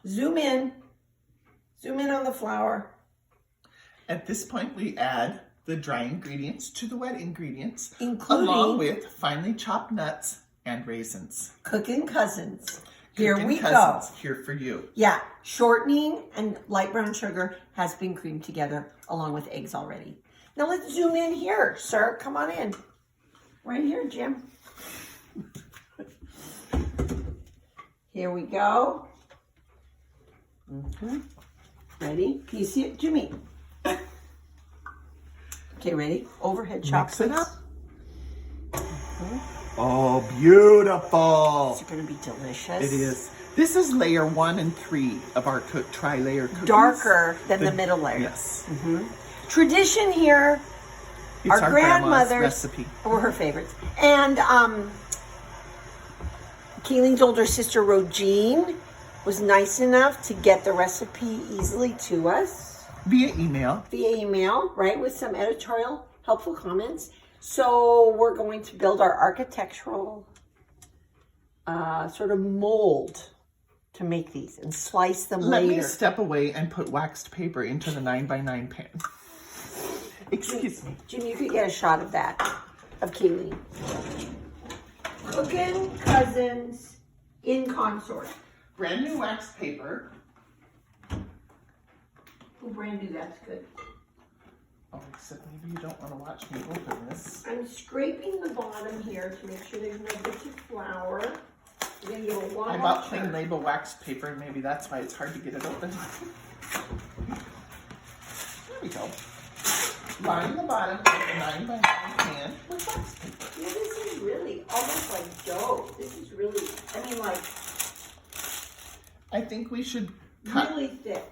Zoom in. Zoom in on the flour. At this point, we add the dry ingredients to the wet ingredients, Including along with finely chopped nuts and raisins. Cooking Cousins. Here Cooking we Cousins, go. here for you. Yeah, shortening and light brown sugar has been creamed together along with eggs already. Now let's zoom in here, sir. Come on in. Right here, Jim. Here we go. Ready? Can you see it, Jimmy? Okay, ready? Overhead Mix it chopsticks. up. Oh, beautiful. It's going to be delicious. It is. This is layer 1 and 3 of our tri-layer cookies. Darker than the middle layer. Yes. Tradition here. It's Our grandma's grandmothers recipe. were her favorites. And Keeling's older sister, Rogine, was nice enough to get the recipe easily to us Via email. via email, right, with some editorial helpful comments. So we're going to build our architectural sort of mold to make these and slice them Let later. me step away and put waxed paper into the 9x9 pan. Excuse me. Jim, you could get a shot of that, of Keeling. Cooking Cousins in consort. Brand new waxed paper. Oh, brand new, that's good. Oh, except maybe you don't want to watch me open this. I'm scraping the bottom here to make sure there's no bits of flour. We're gonna give a lot I more bought plain churn. label waxed paper, and maybe that's why it's hard to get it open. There we go. Line the bottom of the 9x9 pan with waxed paper. Yeah, this is really almost like dough. This is really, I mean, like I think we should cut. really thick.